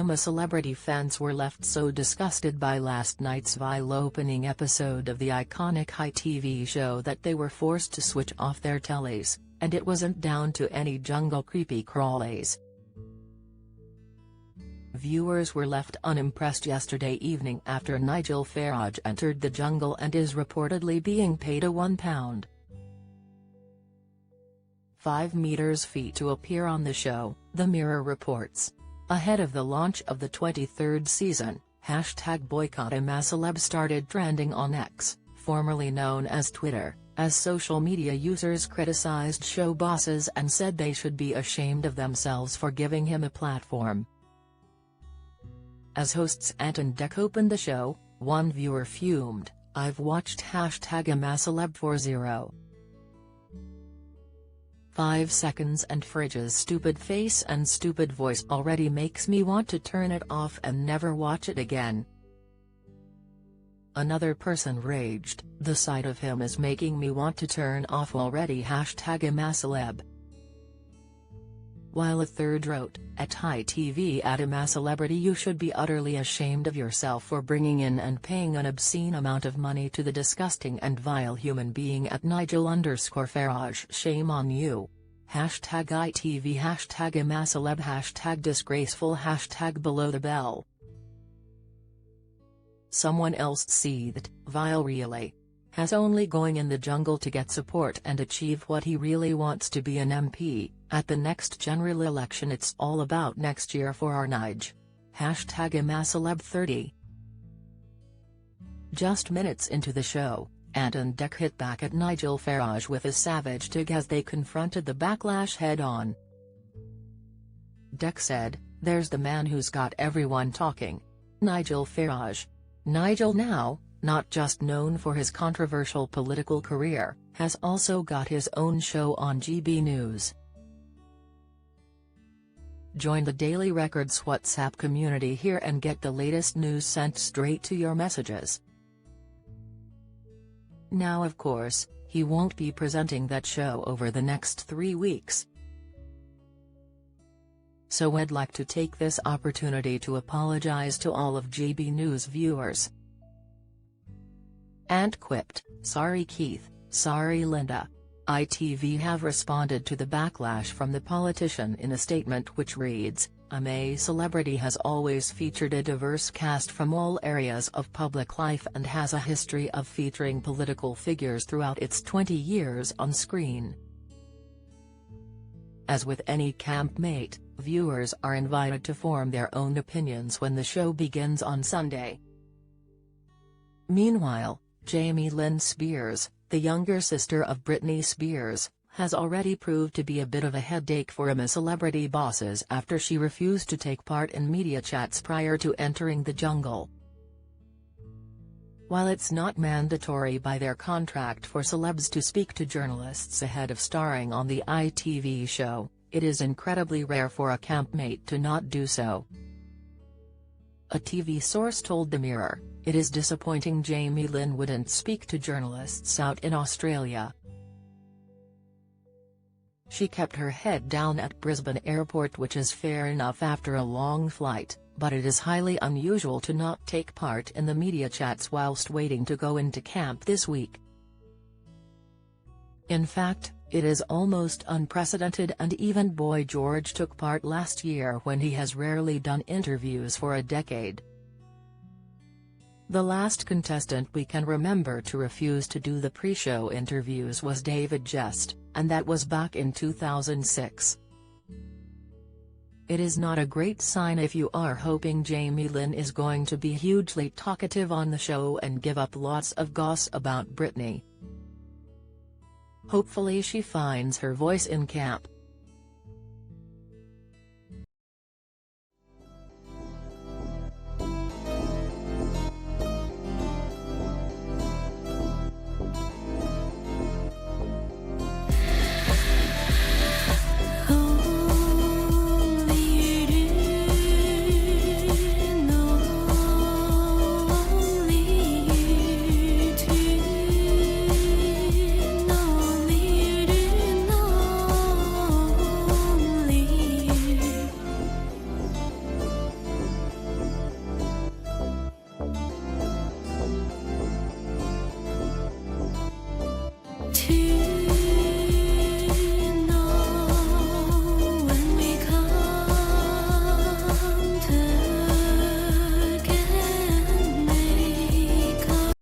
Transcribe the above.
I'm Celebrity fans were left so disgusted by last night's vile opening episode of the iconic ITV show that they were forced to switch off their tellies, and it wasn't down to any jungle creepy crawlies. Viewers were left unimpressed yesterday evening after Nigel Farage entered the jungle and is reportedly being paid a £1.5 fee to appear on the show, The Mirror reports. Ahead of the launch of the 23rd season, #BoycottI'mACeleb started trending on X, formerly known as Twitter, as social media users criticized show bosses and said they should be ashamed of themselves for giving him a platform. As hosts Ant and Dec opened the show, one viewer fumed, "I've watched #I'mACeleb for 0.5 seconds and Fridge's stupid face and stupid voice already makes me want to turn it off and never watch it again." Another person raged, "The sight of him is making me want to turn off already #I'mACeleb." While a third wrote, "At ITV I'm a celebrity, you should be utterly ashamed of yourself for bringing in and paying an obscene amount of money to the disgusting and vile human being at Nigel_Farage, shame on you. #ITV #I'mACeleb #disgraceful #below the bell." Someone else seethed, "Vile really. Has only going in the jungle to get support and achieve what he really wants to be an MP, at the next general election it's all about next year for our Nige. #I'mACeleb30. Just minutes into the show, Ant and Dec hit back at Nigel Farage with a savage dig as they confronted the backlash head-on. Dec said, "There's the man who's got everyone talking. Nigel Farage. Nigel now, not just known for his controversial political career, has also got his own show on GB News." Join the Daily Record's WhatsApp community here and get the latest news sent straight to your messages. Now of course, he won't be presenting that show over the next 3 weeks. So I'd like to take this opportunity to apologize to all of GB News viewers. Ant quipped, "Sorry Keith, sorry Linda." ITV have responded to the backlash from the politician in a statement which reads, "I'm a Celebrity has always featured a diverse cast from all areas of public life and has a history of featuring political figures throughout its 20 years on screen. As with any campmate, viewers are invited to form their own opinions when the show begins on Sunday." Meanwhile, Jamie Lynn Spears, the younger sister of Britney Spears, has already proved to be a bit of a headache for I'm a Celebrity bosses after she refused to take part in media chats prior to entering the jungle. While it's not mandatory by their contract for celebs to speak to journalists ahead of starring on the ITV show, it is incredibly rare for a campmate to not do so. A TV source told The Mirror, "It is disappointing Jamie Lynn wouldn't speak to journalists out in Australia. She kept her head down at Brisbane Airport, which is fair enough after a long flight, but it is highly unusual to not take part in the media chats whilst waiting to go into camp this week. In fact, it is almost unprecedented, and even Boy George took part last year when he has rarely done interviews for a decade. The last contestant we can remember to refuse to do the pre-show interviews was David Jest, and that was back in 2006. It is not a great sign if you are hoping Jamie Lynn is going to be hugely talkative on the show and give up lots of goss about Britney. Hopefully she finds her voice in camp.